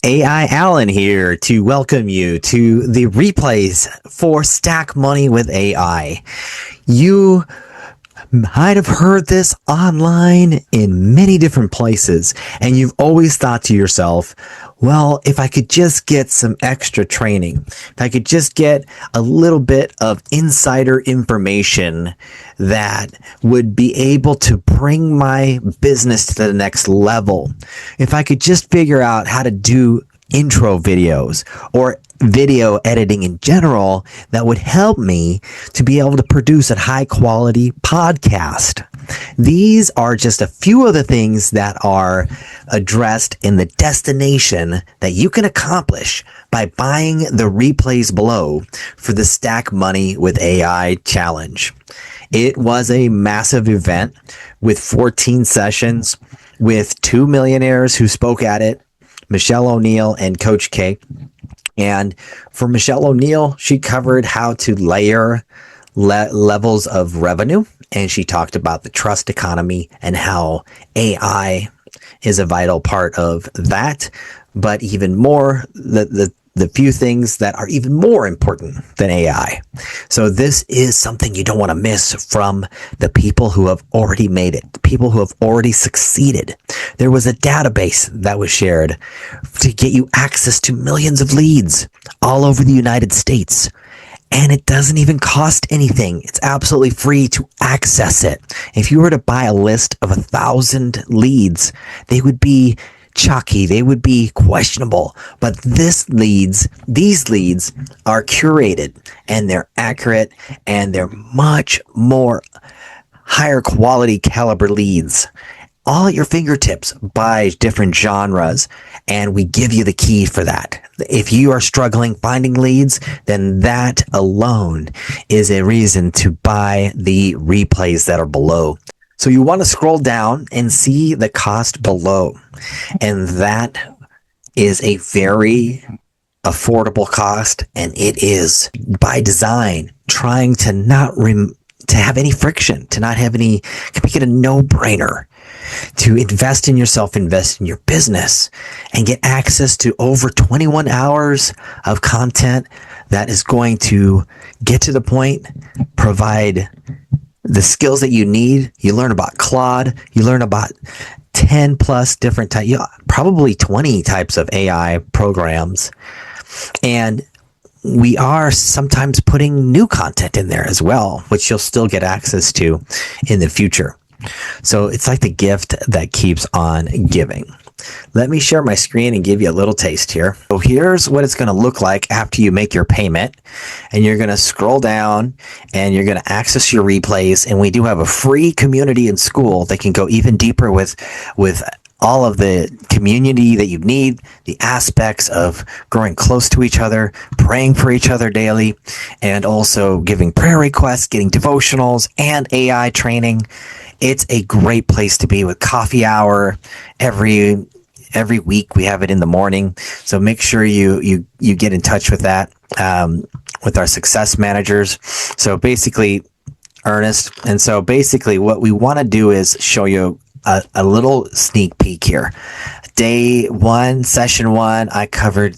AI Allen here to welcome you to the replays for Stack Money with AI. You might have heard this online in many different places, and you've always thought to yourself, well, if I could just get some extra training, if I could just get a little bit of insider information that would be able to bring my business to the next level, if I could just figure out how to do intro videos or video editing in general, that would help me to be able to produce a high quality podcast. These are just a few of the things that are addressed in the destination that you can accomplish by buying the replays below for the Stack Money with AI challenge. It was a massive event with 14 sessions with two millionaires who spoke at it, Michelle O'Neill and Coach K. And for Michelle O'Neill, she covered how to layer levels of revenue, and she talked about the trust economy and how AI is a vital part of that. But even more, the few things that are even more important than AI. So this is something you don't want to miss from the people who have already made it, the people who have already succeeded. There was a database that was shared to get you access to millions of leads all over the United States. And it doesn't even cost anything. It's absolutely free to access it. If you were to buy a list of 1,000 leads, they would be chalky, they would be questionable, but these leads are curated and they're accurate and they're much more higher quality caliber leads, all at your fingertips by different genres. And we give you the key for that. If you are struggling finding leads, then that alone is a reason to buy the replays that are below. So you want to scroll down and see the cost below. And that is a very affordable cost. And it is by design trying to not to have any friction, to not have any, to make it a no-brainer to invest in yourself, invest in your business, and get access to over 21 hours of content that is going to get to the point, provide the skills that you need. You learn about Claude. You learn about 10 plus different types, probably 20 types of AI programs. And we are sometimes putting new content in there as well, which you'll still get access to in the future. So it's like the gift that keeps on giving. Let me share my screen and give you a little taste here. So here's what it's going to look like after you make your payment. And you're going to scroll down and you're going to access your replays. And we do have a free community in school that can go even deeper with all of the community that you need, the aspects of growing close to each other, praying for each other daily, and also giving prayer requests, getting devotionals, and AI training. It's a great place to be with coffee hour every week. We have it in the morning. So make sure you get in touch with that, with our success managers. So basically, Ernest. And so basically what we want to do is show you a little sneak peek here. Day one, session one, I covered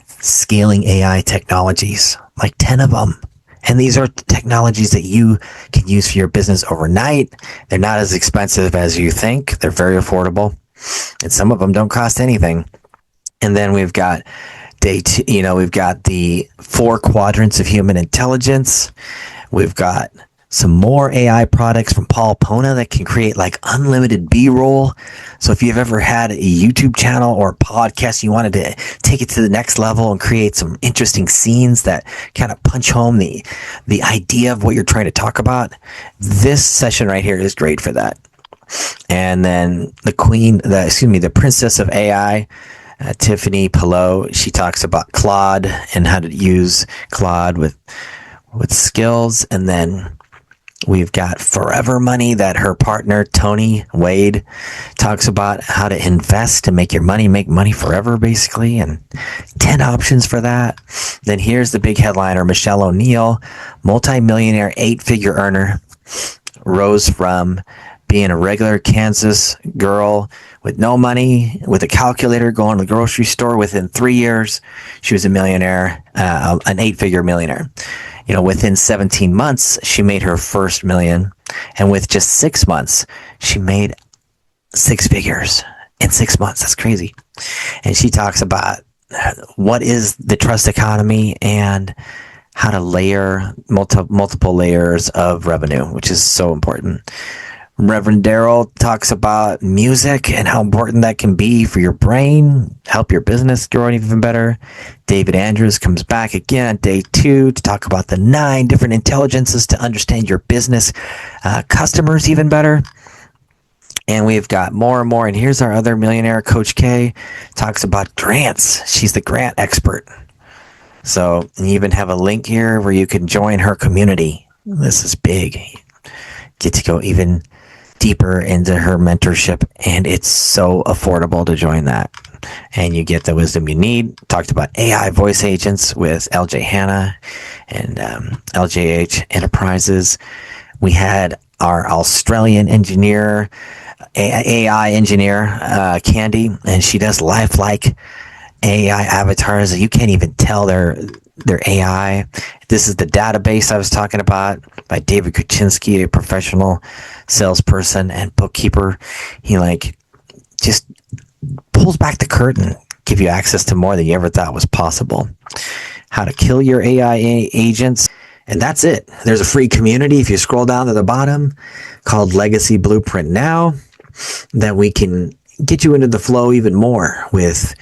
scaling AI technologies, like 10 of them. And these are technologies that you can use for your business overnight. They're not as expensive as you think. They're very affordable. And some of them don't cost anything. And then we've got day two, we've got the 4 quadrants of human intelligence. We've got some more AI products from Paul Pona that can create like unlimited B-roll. So if you've ever had a YouTube channel or a podcast, you wanted to take it to the next level and create some interesting scenes that kind of punch home the idea of what you're trying to talk about, this session right here is great for that. And then the princess of AI, Tiffany Pillow, she talks about Claude and how to use Claude with skills. And then we've got Forever Money that her partner, Tony Wade, talks about how to invest to make your money make money forever, basically, and 10 options for that. Then here's the big headliner, Michelle O'Neill, multimillionaire, 8-figure earner, rose from being a regular Kansas girl with no money, with a calculator, going to the grocery store. Within 3 years, she was a millionaire, an 8-figure millionaire. Within 17 months, she made her first million. And with just 6 months, she made 6 figures in 6 months. That's crazy. And she talks about what is the trust economy and how to layer multiple layers of revenue, which is so important. Reverend Daryl talks about music and how important that can be for your brain, help your business grow even better. David Andrews comes back again, day 2, to talk about the 9 different intelligences to understand your business customers even better. And we've got more and more. And here's our other millionaire, Coach K, talks about grants. She's the grant expert. So you even have a link here where you can join her community. This is big. Get to go even deeper into her mentorship, and it's so affordable to join that. And you get the wisdom you need. Talked about AI voice agents with LJ Hanna and LJH Enterprises. We had our Australian engineer, AI engineer, Candy, and she does lifelike AI avatars that you can't even tell they're AI. This is the database I was talking about by David Kuczynski, a professional salesperson and bookkeeper. He just pulls back the curtain, give you access to more than you ever thought was possible. How to kill your AI agents. And that's it. There's a free community if you scroll down to the bottom called Legacy Blueprint Now, that we can get you into the flow even more with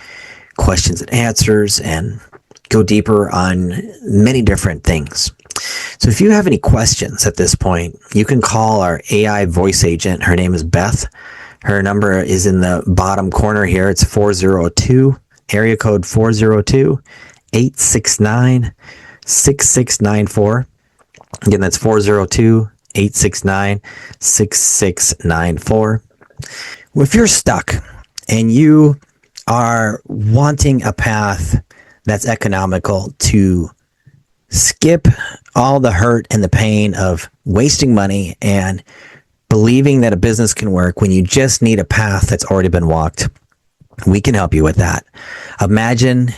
questions and answers and go deeper on many different things. So if you have any questions at this point, you can call our AI voice agent. Her name is Beth. Her number is in the bottom corner here. It's 402, area code 402-869-6694. Again, that's 402-869-6694. Well, if you're stuck and you are wanting a path that's economical to skip all the hurt and the pain of wasting money and believing that a business can work when you just need a path that's already been walked, we can help you with that. Imagine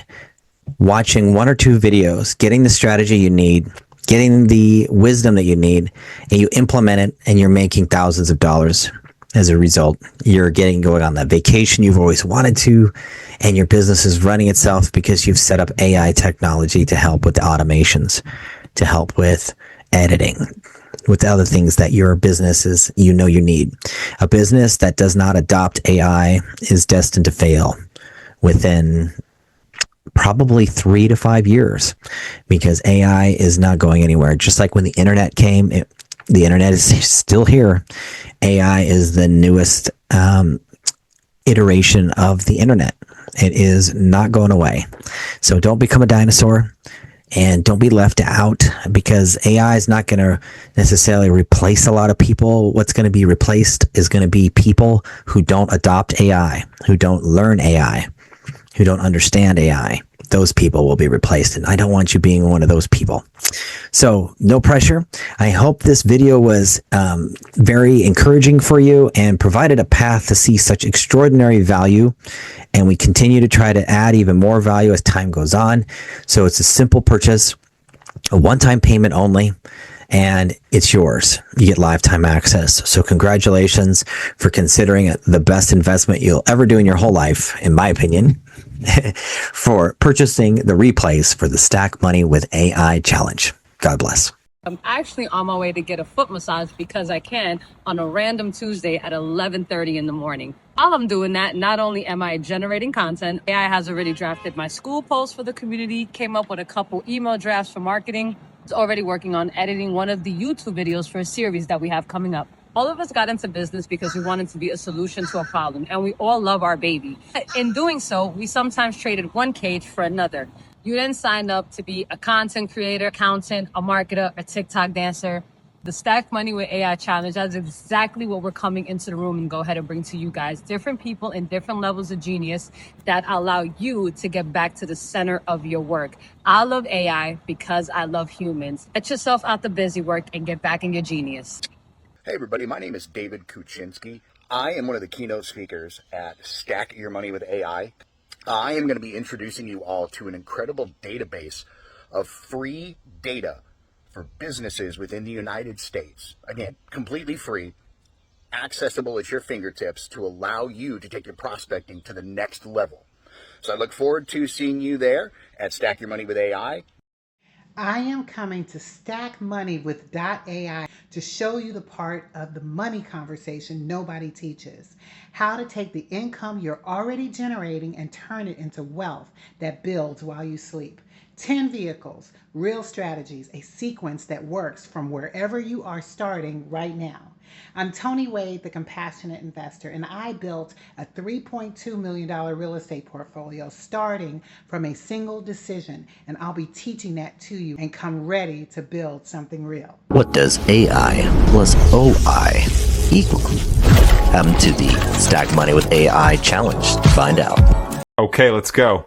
watching 1 or 2 videos, getting the strategy you need, getting the wisdom that you need, and you implement it and you're making thousands of dollars. As a result, you're going on that vacation you've always wanted to, and your business is running itself because you've set up AI technology to help with the automations, to help with editing, with the other things that your business is, you need. A business that does not adopt AI is destined to fail within probably 3 to 5 years, because AI is not going anywhere. Just like when the internet came, the internet is still here. AI is the newest iteration of the internet. It is not going away. So don't become a dinosaur and don't be left out, because AI is not going to necessarily replace a lot of people. What's going to be replaced is going to be people who don't adopt AI, who don't learn AI, who don't understand AI. Those people will be replaced, and I don't want you being one of those people. So no pressure. I hope this video was very encouraging for you and provided a path to see such extraordinary value. And we continue to try to add even more value as time goes on. So it's a simple purchase, a one-time payment only, and it's yours. You get lifetime access. So congratulations for considering it the best investment you'll ever do in your whole life, in my opinion, for purchasing the replays for the Stack Money with AI Challenge. God bless. I'm actually on my way to get a foot massage because I can on a random Tuesday at 11:30 in the morning. While I'm doing that, not only am I generating content, AI has already drafted my school post for the community, came up with a couple email drafts for marketing. It's already working on editing one of the YouTube videos for a series that we have coming up. All of us got into business because we wanted to be a solution to a problem, and we all love our baby. In doing so, we sometimes traded one cage for another. You then signed up to be a content creator, accountant, a marketer, a TikTok dancer. The Stack Money with AI Challenge, that's exactly what we're coming into the room and go ahead and bring to you guys. Different people in different levels of genius that allow you to get back to the center of your work. I love AI because I love humans. Get yourself out the busy work and get back in your genius. Hey everybody, my name is David Kuczynski. I am one of the keynote speakers at Stack Your Money with AI. I am going to be introducing you all to an incredible database of free data for businesses within the United States. Again, completely free, accessible at your fingertips to allow you to take your prospecting to the next level. So I look forward to seeing you there at Stack Your Money with AI. I am coming to Stack Money with AI to show you the part of the money conversation nobody teaches. How to take the income you're already generating and turn it into wealth that builds while you sleep. 10 vehicles, real strategies, a sequence that works from wherever you are starting right now. I'm Tony Wade, the compassionate investor, and I built a $3.2 million real estate portfolio starting from a single decision, and I'll be teaching that to you and come ready to build something real. What does AI plus OI equal? Come to the Stack Money with AI challenge to find out. Okay, let's go.